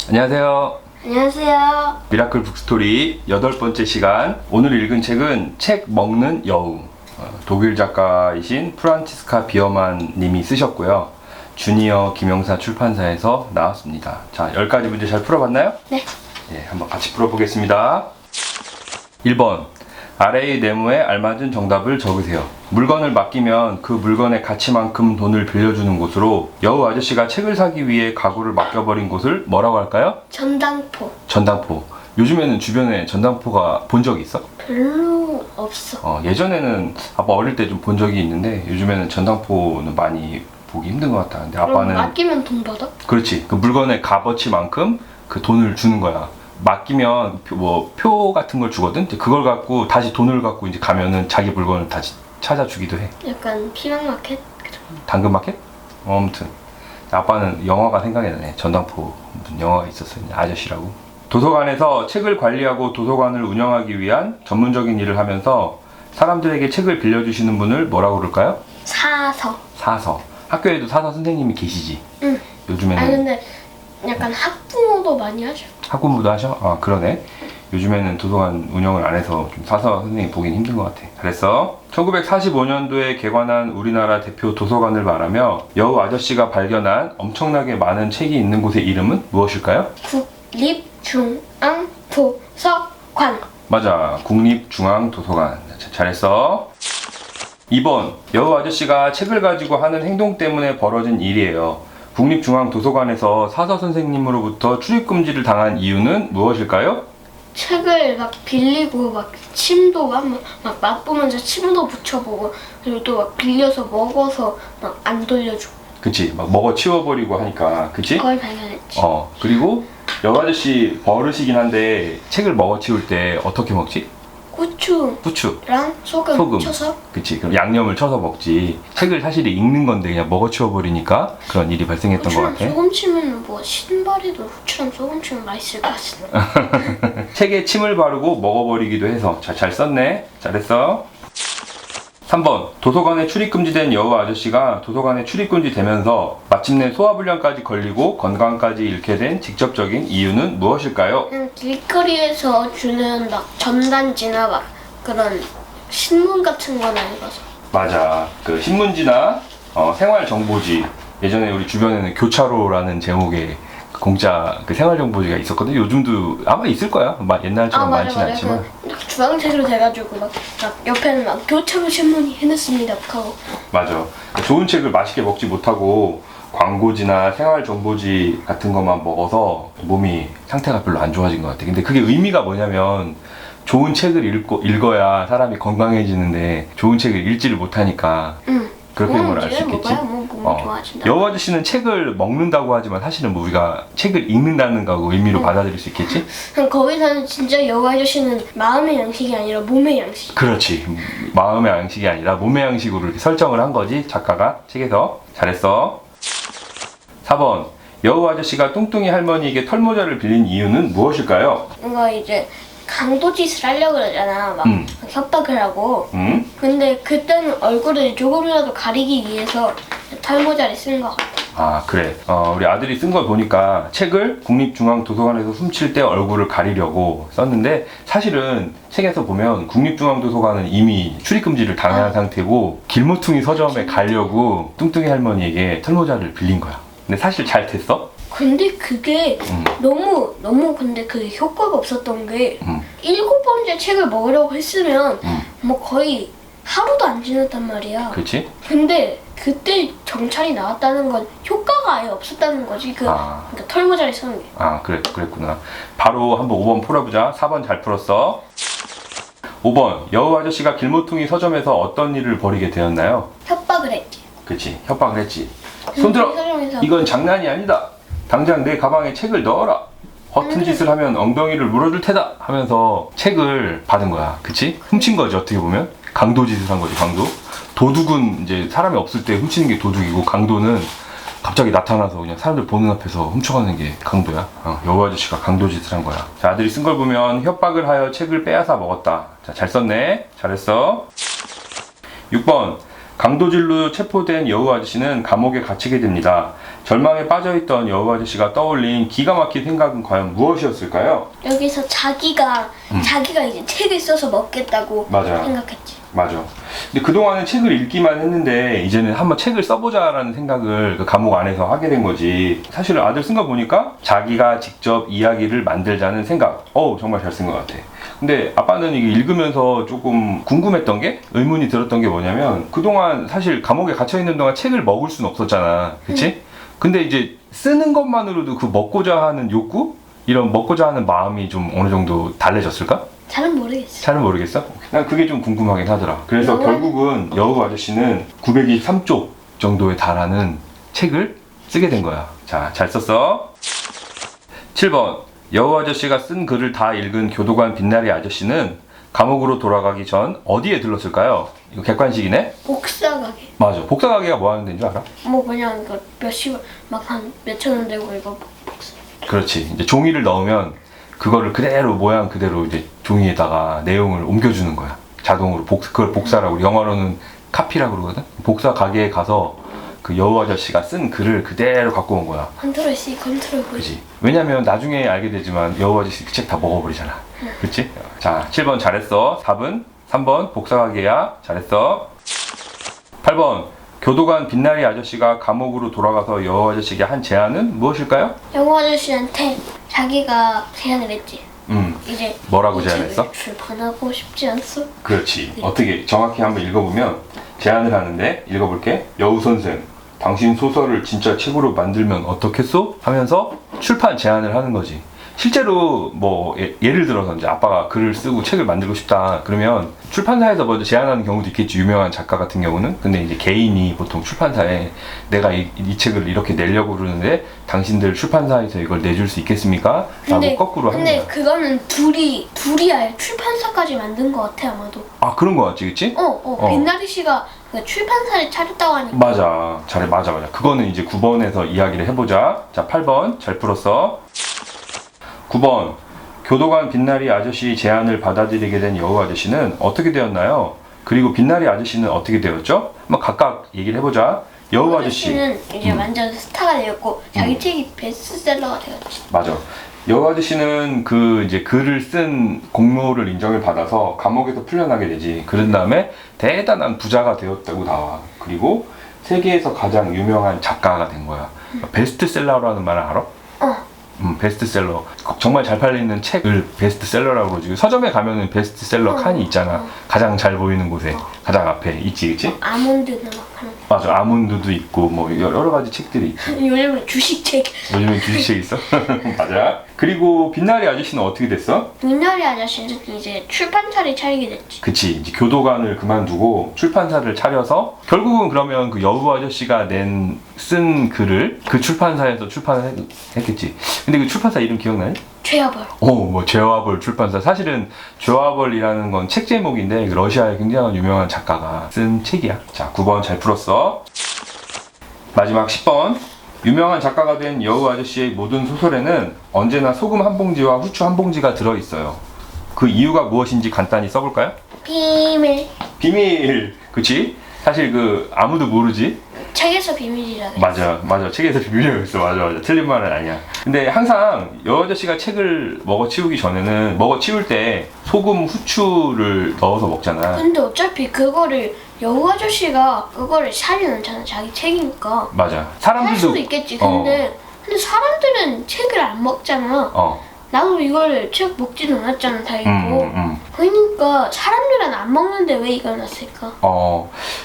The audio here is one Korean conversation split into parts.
안녕하세요. 안녕하세요. 미라클 북스토리 8번째 시간. 오늘 읽은 책은 책 먹는 여우. 독일 작가이신 프란치스카 비어만 님이 쓰셨고요. 주니어 김영사 출판사에서 나왔습니다. 자, 10가지 문제 잘 풀어봤나요? 네. 네, 한번 같이 풀어보겠습니다. 1번. 아래의 네모에 알맞은 정답을 적으세요. 물건을 맡기면 그 물건의 가치만큼 돈을 빌려주는 곳으로 여우 아저씨가 책을 사기 위해 가구를 맡겨버린 곳을 뭐라고 할까요? 전당포. 전당포. 요즘에는 주변에 전당포가 본 적이 있어? 별로 없어. 예전에는 아빠 어릴 때 좀 본 적이 있는데 요즘에는 전당포는 많이 보기 힘든 것 같아. 근데 그럼 아빠는 맡기면 돈 받아? 그렇지. 그 물건의 값어치만큼 그 돈을 주는 거야. 맡기면 표 같은 걸 주거든. 이제 그걸 갖고 다시 돈을 갖고 이제 가면은 자기 물건을 다시 찾아주기도 해. 약간 피망마켓? 당근마켓? 아무튼 아빠는 영화가 생각이 나네. 전당포 무슨 영화가 있었어요. 아저씨라고. 도서관에서 책을 관리하고 도서관을 운영하기 위한 전문적인 일을 하면서 사람들에게 책을 빌려주시는 분을 뭐라고 그럴까요? 사서. 사서. 학교에도 사서 선생님이 계시지. 응. 요즘에는 아니 근데 약간 학부모도 많이 하죠. 학부모도 하셔? 아, 그러네. 요즘에는 도서관 운영을 안 해서 좀 사서 선생님 보긴 힘든 것 같아. 잘했어. 1945년도에 개관한 우리나라 대표 도서관을 말하며 여우 아저씨가 발견한 엄청나게 많은 책이 있는 곳의 이름은 무엇일까요? 국립중앙도서관. 맞아. 국립중앙도서관. 잘했어. 2번. 여우 아저씨가 책을 가지고 하는 행동 때문에 벌어진 일이에요. 국립중앙도서관에서 사서 선생님으로부터 출입금지를 당한 이유는 무엇일까요? 책을 막 빌리고 막 침도 막 맛보면서 침도 붙여보고 그리고 또 막 빌려서 먹어서 막 안 돌려주고 그치. 막 먹어 치워버리고 하니까. 그치? 그걸 발견했지. 그리고 여우 아저씨 버릇이긴 한데 책을 먹어 치울 때 어떻게 먹지? 고추랑 후추. 소금 쳐서 그치. 그럼 양념을 쳐서 먹지. 책을 사실 읽는 건데 그냥 먹어 치워버리니까 그런 일이 발생했던 것 후추랑 같아. 소금 치면 뭐 신발에도 후추랑 소금 치면 맛있을 것 같은데. 책에 침을 바르고 먹어버리기도 해서 잘 썼네. 잘했어. 3번. 도서관에 출입금지된 여우 아저씨가 도서관에 출입금지 되면서 마침내 소화불량까지 걸리고 건강까지 잃게 된 직접적인 이유는 무엇일까요? 그냥 길거리에서 주는 막 전단지나 막 그런 신문 같은 건 아니어서. 맞아. 그 신문지나 생활정보지. 예전에 우리 주변에는 교차로라는 제목의 공짜 그 생활정보지가 있었거든. 요즘도 아마 있을 거야. 옛날처럼 많지는 않지만. 그 주황색으로 돼가지고 막 옆에는 막 교차로 신문이 해냈습니다 하고. 맞아. 좋은 책을 맛있게 먹지 못하고 광고지나 생활정보지 같은 것만 먹어서 몸이 상태가 별로 안 좋아진 것 같아. 근데 그게 의미가 뭐냐면 좋은 책을 읽어야 사람이 건강해지는데 좋은 책을 읽지를 못하니까 그렇게 된 걸 알 수 있겠지. 좋아진다. 여우 아저씨는 책을 먹는다고 하지만 사실은 뭐 우리가 책을 읽는다는 거고 의미로 받아들일 수 있겠지? 그럼 거기서는 진짜 여우 아저씨는 마음의 양식이 아니라 몸의 양식. 그렇지. 마음의 양식이 아니라 몸의 양식으로 이렇게 설정을 한 거지, 작가가 책에서. 잘했어. 4번. 여우 아저씨가 뚱뚱이 할머니에게 털모자를 빌린 이유는 무엇일까요? 뭔가 이제 강도짓을 하려고 그러잖아. 막 협박을 하고. 응? 근데 그때는 얼굴을 조금이라도 가리기 위해서 털모자를 쓴 것 같아. 아, 그래. 우리 아들이 쓴 걸 보니까 책을 국립중앙도서관에서 훔칠 때 얼굴을 가리려고 썼는데 사실은 책에서 보면 국립중앙도서관은 이미 출입금지를 당한 상태고 길모퉁이 서점에 가려고 뚱뚱이 할머니에게 털모자를 빌린 거야. 근데 사실 잘 됐어? 근데 그게 너무 근데 그 효과가 없었던 게 7번째 책을 먹으려고 했으면 뭐 거의 하루도 안 지났단 말이야. 그렇지? 근데 그때 경찰이 나왔다는 건 효과가 아예 없었다는 거지. 그러니까 털모자를 쓰는 게. 그랬구나. 바로 한번 5번 풀어보자. 4번 잘 풀었어. 5번. 여우 아저씨가 길모퉁이 서점에서 어떤 일을 벌이게 되었나요? 협박을 했지. 그치. 협박을 했지. 손들어! 서점에서 이건 장난이 아니다. 당장 내 가방에 책을 넣어라. 허튼 짓을 하면 엉덩이를 물어줄 테다 하면서 책을 받은 거야. 그치? 훔친 거지, 어떻게 보면. 강도짓을 한 거지, 강도. 도둑은 이제 사람이 없을 때 훔치는 게 도둑이고, 강도는 갑자기 나타나서 그냥 사람들 보는 앞에서 훔쳐가는 게 강도야. 여우 아저씨가 강도짓을 한 거야. 자, 아들이 쓴 걸 보면 협박을 하여 책을 빼앗아 먹었다. 자, 잘 썼네. 잘했어. 6번. 강도질로 체포된 여우 아저씨는 감옥에 갇히게 됩니다. 절망에 빠져있던 여우 아저씨가 떠올린 기가 막힌 생각은 과연 무엇이었을까요? 여기서 자기가 이제 책을 써서 먹겠다고 맞아. 생각했지. 맞아. 근데 그동안은 책을 읽기만 했는데 이제는 한번 책을 써보자라는 생각을 그 감옥 안에서 하게 된 거지. 사실 아들 쓴 거 보니까 자기가 직접 이야기를 만들자는 생각. 정말 잘 쓴 것 같아. 근데 아빠는 이게 읽으면서 조금 궁금했던 게, 의문이 들었던 게 뭐냐면, 그동안 사실 감옥에 갇혀있는 동안 책을 먹을 수는 없었잖아. 그치? 근데 이제 쓰는 것만으로도 그 먹고자 하는 욕구? 이런 먹고자 하는 마음이 좀 어느 정도 달래졌을까? 잘은 모르겠어. 잘은 모르겠어? 난 그게 좀 궁금하긴 하더라. 그래서 결국은 여우 아저씨는 923쪽 정도에 달하는 책을 쓰게 된 거야. 자, 잘 썼어. 7번. 여우 아저씨가 쓴 글을 다 읽은 교도관 빛나리 아저씨는 감옥으로 돌아가기 전 어디에 들렀을까요? 이거 객관식이네? 복사 가게. 맞아. 복사 가게가 뭐 하는 데인 줄 알아? 뭐 그냥 이거 몇십 막 한 몇천 원 되고 이거 복사. 그렇지. 이제 종이를 넣으면 그거를 그대로 모양 그대로 이제 종이에다가 내용을 옮겨주는 거야. 자동으로 그걸 복사라고, 영어로는 카피라고 그러거든. 복사 가게에 가서 그 여우 아저씨가 쓴 글을 그대로 갖고 온 거야. 컨트롤 C, 컨트롤 V. 그지? 왜냐면 나중에 알게 되지만 여우 아저씨 그 책 다 먹어버리잖아. 그치? 자, 7번 잘했어. 4번, 3번 복사 가게야. 잘했어. 8번. 교도관 빛나리 아저씨가 감옥으로 돌아가서 여우 아저씨에게 한 제안은 무엇일까요? 여우 아저씨한테 자기가 제안을 했지. 이제 뭐라고 이 제안했어? 책을 출판하고 싶지 않소? 그렇지. 어떻게 정확히 한번 읽어보면, 제안을 하는데 읽어볼게. 여우 선생, 당신 소설을 진짜 책으로 만들면 어떻겠소? 하면서 출판 제안을 하는 거지. 실제로 뭐 예를 들어서 이제 아빠가 글을 쓰고 책을 만들고 싶다 그러면 출판사에서 먼저 제안하는 경우도 있겠지, 유명한 작가 같은 경우는. 근데 이제 개인이 보통 출판사에 내가 이 책을 이렇게 내려고 그러는데 당신들 출판사에서 이걸 내줄 수 있겠습니까? 라고 거꾸로 하는 근데 거야. 그거는 둘이 아예 출판사까지 만든 것 같아 아마도. 아, 그런 거 같지, 그치? 빛나리 씨가 그 출판사를 차렸다고 하니까. 맞아. 맞아. 그거는 이제 9번에서 이야기를 해보자. 자, 8번 잘 풀었어. 9번. 교도관 빛나리 아저씨 제안을 받아들이게 된 여우 아저씨는 어떻게 되었나요? 그리고 빛나리 아저씨는 어떻게 되었죠? 한번 각각 얘기를 해보자. 여우 아저씨. 이제 완전 스타가 되었고 자기 책이 베스트셀러가 되었지. 맞아. 여우 아저씨는 그 이제 글을 쓴 공로를 인정을 받아서 감옥에서 풀려나게 되지. 그런 다음에 대단한 부자가 되었다고 나와. 그리고 세계에서 가장 유명한 작가가 된 거야. 베스트셀러라는 말을 알아? 베스트셀러. 정말 잘 팔리는 책을 베스트셀러라고 그러지. 서점에 가면은 베스트셀러 칸이 있잖아. 가장 잘 보이는 곳에, 가장 앞에 있지, 그치? 아몬드나 막 하는. 맞아. 아몬드도 있고 뭐 여러 가지 책들이 있지. 요즘은 주식책. 요즘에 주식책 있어? 맞아. 그리고 빛나리 아저씨는 어떻게 됐어? 빛나리 아저씨는 이제 출판사를 차리게 됐지. 그치. 이제 교도관을 그만두고 출판사를 차려서 결국은 그러면 그 여우 아저씨가 쓴 글을 그 출판사에서 출판을 했겠지. 근데 그 출판사 이름 기억나니? 죄와벌. 뭐 죄와벌 출판사. 사실은 죄와벌이라는 건 책 제목인데 러시아의 굉장히 유명한 작가가 쓴 책이야. 자, 9번 잘 풀었어. 마지막 10번. 유명한 작가가 된 여우 아저씨의 모든 소설에는 언제나 소금 한 봉지와 후추 한 봉지가 들어있어요. 그 이유가 무엇인지 간단히 써볼까요? 비밀. 비밀. 그치? 사실 그 아무도 모르지? 책에서 비밀이라 그래. 맞아. 책에서 비밀이라고 했어. 맞아. 틀린 말은 아니야. 근데 항상 여우 아저씨가 책을 먹어치우기 전에는, 먹어치울 때 소금, 후추를 넣어서 먹잖아. 근데 어차피 그거를 여우 아저씨가 그거를 사리 넣잖아. 자기 책이니까. 맞아. 할 수도 있겠지. 근데 사람들은 책을 안 먹잖아. 나도 이걸 책 먹지도 않았잖아, 다 읽고. 그러니까 사람들은 안 먹는데 왜 이걸 놨을까?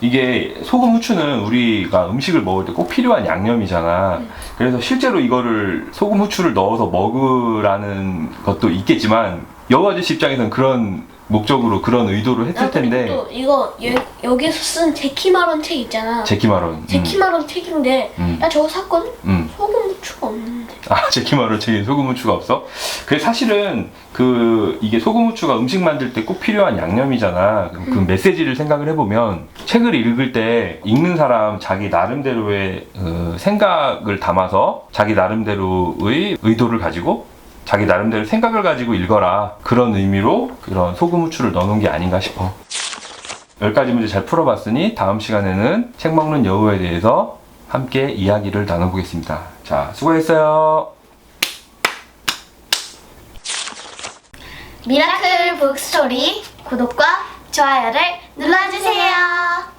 이게 소금, 후추는 우리가 음식을 먹을 때 꼭 필요한 양념이잖아. 그래서 실제로 이거를 소금, 후추를 넣어서 먹으라는 것도 있겠지만 여우 아저씨 입장에서는 그런 목적으로 그런 의도로 했을 텐데. 또 이거 여기서 쓴 제키마론 책 있잖아. 제키마론. 제키마론 책인데 나 저거 샀거든? 소금 후추가 없는데. 아, 제키마론 책에 소금, 후추가 없어? 그게 사실은 이게 소금, 후추가 음식 만들 때 꼭 필요한 양념이잖아. 그 메시지를 생각을 해보면 책을 읽을 때 읽는 사람 자기 나름대로의 생각을 담아서 자기 나름대로의 의도를 가지고 자기 나름대로 생각을 가지고 읽어라. 그런 의미로 그런 소금, 후추를 넣어놓은 게 아닌가 싶어. 10가지 문제 잘 풀어봤으니 다음 시간에는 책 먹는 여우에 대해서 함께 이야기를 나눠보겠습니다. 자, 수고했어요. 미라클 북스토리 구독과 좋아요를 눌러주세요.